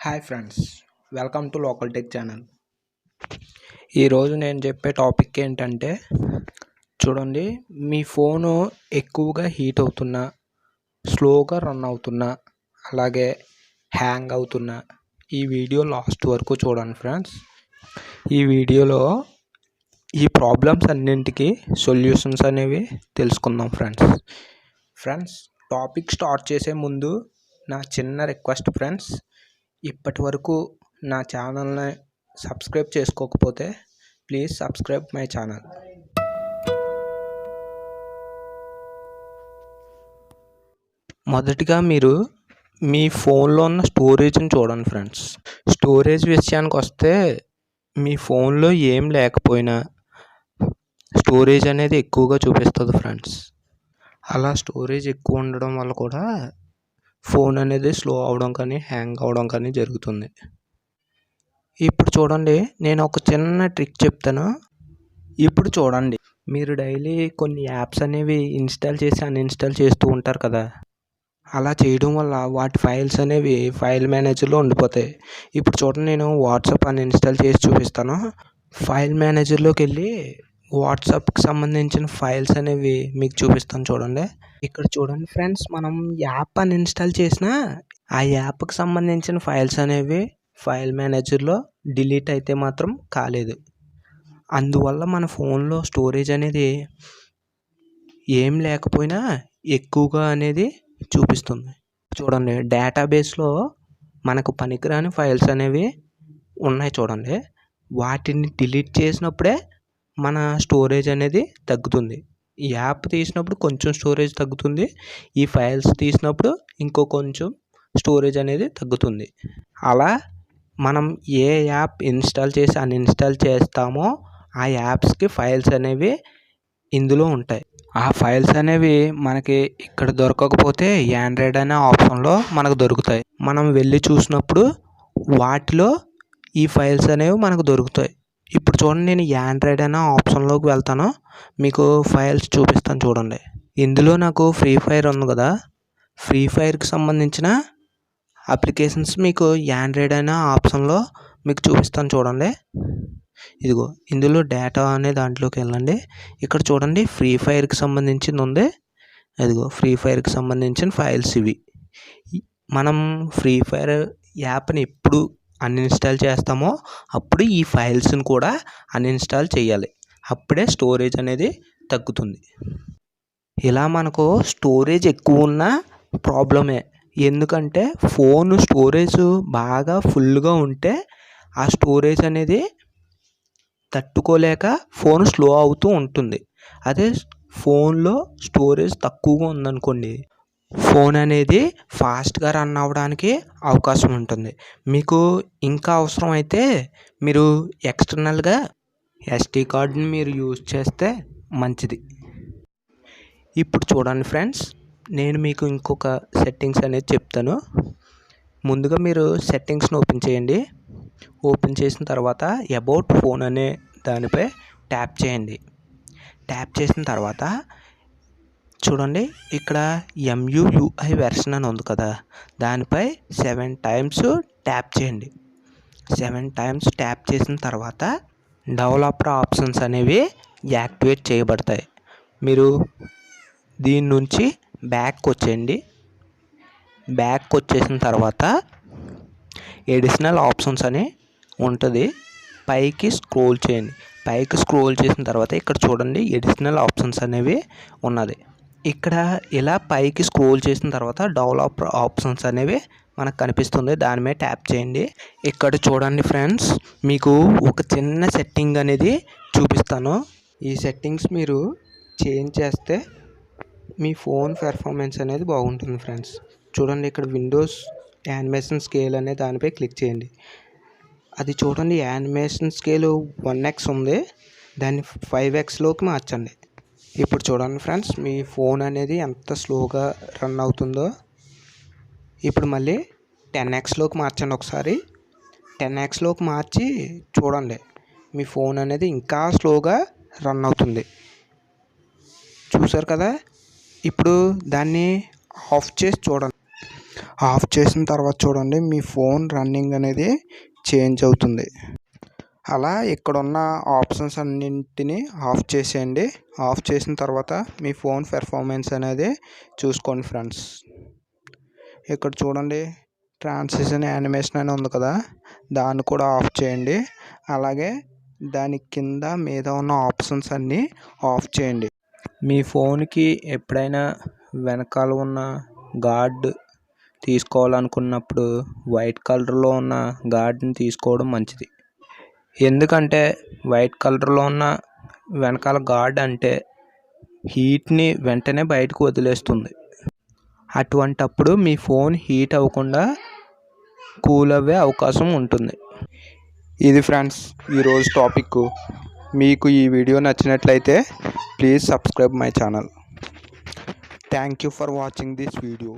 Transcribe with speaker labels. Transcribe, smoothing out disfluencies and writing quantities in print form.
Speaker 1: Hi friends, welcome to local tech channel. ఈరోజు నేను చెప్పే టాపిక్ ఏంటంటే, చూడండి, మీ ఫోను ఎక్కువగా హీట్ అవుతున్నా, స్లోగా రన్ అవుతున్నా, అలాగే హ్యాంగ్ అవుతున్నా ఈ వీడియో లాస్ట్ వరకు చూడండి ఫ్రెండ్స్. ఈ వీడియోలో ఈ ప్రాబ్లమ్స్ అన్నింటికి సొల్యూషన్స్ అనేవి తెలుసుకుందాం ఫ్రెండ్స్. టాపిక్ స్టార్ట్ చేసే ముందు నా చిన్న రిక్వెస్ట్ ఫ్రెండ్స్, ఇప్పటి వరకు నా ఛానల్ని సబ్స్క్రైబ్ చేసుకోకపోతే ప్లీజ్ సబ్స్క్రైబ్ మై ఛానల్. మొదటిగా మీరు మీ ఫోన్లో ఉన్న స్టోరేజ్ని చూడండి ఫ్రెండ్స్. స్టోరేజ్ విషయానికి వస్తే మీ ఫోన్లో ఏం లేకపోయినా స్టోరేజ్ అనేది ఎక్కువగా చూపిస్తుంది ఫ్రెండ్స్. అలా స్టోరేజ్ ఎక్కువ ఉండడం వల్ల కూడా ఫోన్ అనేది స్లో అవడం కానీ హ్యాంగ్ అవడం కానీ జరుగుతుంది. ఇప్పుడు చూడండి, నేను ఒక చిన్న ట్రిక్ చెప్తాను. ఇప్పుడు చూడండి, మీరు డైలీ కొన్ని యాప్స్ అనేవి ఇన్స్టాల్ చేసి అన్ఇన్స్టాల్ చేస్తూ ఉంటారు కదా. అలా చేయడం వల్ల వాటి ఫైల్స్ అనేవి ఫైల్ మేనేజర్లో ఉండిపోతాయి. ఇప్పుడు చూడండి, నేను వాట్సాప్ అన్ఇన్స్టాల్ చేసి చూపిస్తాను. ఫైల్ మేనేజర్లోకి వెళ్ళి వాట్సాప్కి సంబంధించిన ఫైల్స్ అనేవి మీకు చూపిస్తాను. చూడండి, ఇక్కడ చూడండి ఫ్రెండ్స్, మనం యాప్ అన్ఇన్స్టాల్ చేసినా ఆ యాప్కి సంబంధించిన ఫైల్స్ అనేవి ఫైల్ మేనేజర్లో డిలీట్ అయితే మాత్రం కాలేదు. అందువల్ల మన ఫోన్లో స్టోరేజ్ అనేది ఏం లేకపోయినా ఎక్కువగా అనేది చూపిస్తుంది. చూడండి, డేటాబేస్లో మనకు పనికిరాని ఫైల్స్ అనేవి ఉన్నాయి. చూడండి, వాటిని డిలీట్ చేసినప్పుడే మన స్టోరేజ్ అనేది తగ్గుతుంది. ఈ యాప్ తీసినప్పుడు కొంచెం స్టోరేజ్ తగ్గుతుంది, ఈ ఫైల్స్ తీసినప్పుడు ఇంకో కొంచెం స్టోరేజ్ అనేది తగ్గుతుంది. అలా మనం ఏ యాప్ ఇన్స్టాల్ చేసి అన్ఇన్స్టాల్ చేస్తామో ఆ యాప్స్కి ఫైల్స్ అనేవి ఇందులో ఉంటాయి. ఆ ఫైల్స్ అనేవి మనకి ఇక్కడ దొరకకపోతే ఆండ్రాయిడ్ అనే ఆప్షన్లో మనకు దొరుకుతాయి. మనం వెళ్ళి చూసినప్పుడు వాటిలో ఈ ఫైల్స్ అనేవి మనకు దొరుకుతాయి. ఇప్పుడు చూడండి, నేను ఆండ్రాయిడ్ అనే ఆప్షన్లోకి వెళ్తాను, మీకు ఫైల్స్ చూపిస్తాను. చూడండి, ఇందులో నాకు ఫ్రీ ఫైర్ ఉంది కదా, ఫ్రీ ఫైర్కి సంబంధించిన అప్లికేషన్స్ మీకు ఆండ్రాయిడ్ అనే ఆప్షన్లో మీకు చూపిస్తాను. చూడండి, ఇదిగో ఇందులో డేటా అనే దాంట్లోకి వెళ్ళండి. ఇక్కడ చూడండి, ఫ్రీ ఫైర్కి సంబంధించింది ఉంది. ఇదిగో ఫ్రీ ఫైర్కి సంబంధించిన ఫైల్స్ ఇవి. మనం ఫ్రీ ఫైర్ యాప్ని ఎప్పుడు అన్ఇన్స్టాల్ చేస్తామో అప్పుడు ఈ ఫైల్స్ని కూడా అన్ఇన్స్టాల్ చేయాలి. అప్పుడే స్టోరేజ్ అనేది తగ్గుతుంది. ఇలా మనకు స్టోరేజ్ ఎక్కువ ఉన్న ప్రాబ్లమే. ఎందుకంటే ఫోన్ స్టోరేజ్ బాగా ఫుల్గా ఉంటే ఆ స్టోరేజ్ అనేది తట్టుకోలేక ఫోన్ స్లో అవుతూ ఉంటుంది. అదే ఫోన్లో స్టోరేజ్ తక్కువగా ఉందనుకోండి, ఫోన్ అనేది ఫాస్ట్గా రన్ అవ్వడానికి అవకాశం ఉంటుంది. మీకు ఇంకా అవసరం అయితే మీరు ఎక్స్టర్నల్గా ఎస్డి కార్డ్ని మీరు యూజ్ చేస్తే మంచిది. ఇప్పుడు చూడండి ఫ్రెండ్స్, నేను మీకు ఇంకొక సెట్టింగ్స్ అనేది చెప్తాను. ముందుగా మీరు సెట్టింగ్స్ని ఓపెన్ చేయండి. ఓపెన్ చేసిన తర్వాత అబౌట్ ఫోన్ అనే దానిపై ట్యాప్ చేయండి. ట్యాప్ చేసిన తర్వాత చూడండి, ఇక్కడ MUUI వెర్షన్ అని ఉంది కదా, దానిపై 7 times ట్యాప్ చేయండి. 7 times ట్యాప్ చేసిన తర్వాత డెవలపర్ ఆప్షన్స్ అనేవి యాక్టివేట్ చేయబడతాయి. మీరు దీని నుంచి బ్యాక్ వచ్చేయండి. బ్యాక్ వచ్చేసిన తర్వాత ఎడిషనల్ ఆప్షన్స్ అని ఉంటుంది, పైకి స్క్రోల్ చేయండి. పైకి స్క్రోల్ చేసిన తర్వాత ఇక్కడ చూడండి, ఎడిషనల్ ఆప్షన్స్ అనేవి ఉన్నది. ఇక్కడ ఇలా పైకి స్క్రోల్ చేసిన తర్వాత డెవలపర్ ఆప్షన్స్ అనేవి మనకు కనిపిస్తుంది, దాని మీద ట్యాప్ చేయండి. ఇక్కడ చూడండి ఫ్రెండ్స్, మీకు ఒక చిన్న సెట్టింగ్ అనేది చూపిస్తాను. ఈ సెట్టింగ్స్ మీరు చేంజ్ చేస్తే మీ ఫోన్ పెర్ఫార్మెన్స్ అనేది బాగుంటుంది ఫ్రెండ్స్. చూడండి, ఇక్కడ విండోస్ యానిమేషన్ స్కేల్ అనే దానిపై క్లిక్ చేయండి. అది చూడండి, యానిమేషన్ స్కేల్ 1x ఉంది, దాన్ని 5xలోకి మార్చండి. ఇప్పుడు చూడండి ఫ్రెండ్స్, మీ ఫోన్ అనేది ఎంత స్లోగా రన్ అవుతుందో. ఇప్పుడు మళ్ళీ 10xలోకి మార్చండి. ఒకసారి 10xలోకి మార్చి చూడండి, మీ ఫోన్ అనేది ఇంకా స్లోగా రన్ అవుతుంది. చూసారు కదా. ఇప్పుడు దాన్ని ఆఫ్ చేసి చూడండి.
Speaker 2: ఆఫ్ చేసిన తర్వాత చూడండి మీ ఫోన్ రన్నింగ్ అనేది చేంజ్ అవుతుంది. అలా ఇక్కడున్న ఆప్షన్స్ అన్నింటినీ ఆఫ్ చేసేయండి. ఆఫ్ చేసిన తర్వాత మీ ఫోన్ పెర్ఫార్మెన్స్ అనేది చూసుకోండి ఫ్రెండ్స్. ఇక్కడ చూడండి ట్రాన్సిషన్ యానిమేషన్ అని ఉంది కదా, దాన్ని కూడా ఆఫ్ చేయండి. అలాగే దాని కింద మీద ఉన్న ఆప్షన్స్ అన్నీ ఆఫ్ చేయండి.
Speaker 1: మీ ఫోన్కి ఎప్పుడైనా వెనకాల ఉన్న గార్డ్ తీసుకోవాలనుకున్నప్పుడు వైట్ కలర్లో ఉన్న గార్డ్ని తీసుకోవడం మంచిది. ఎందుకంటే వైట్ కలర్లో ఉన్న వెనకాల గార్డ్ అంటే హీట్ని వెంటనే బయటకు వదిలేస్తుంది. అటువంటప్పుడు మీ ఫోన్ హీట్ అవ్వకుండా కూల్ అవ్వే అవకాశం ఉంటుంది.
Speaker 2: ఇది ఫ్రెండ్స్ ఈరోజు టాపిక్. మీకు ఈ వీడియో నచ్చినట్లయితే please subscribe my channel. Thank you for watching this video.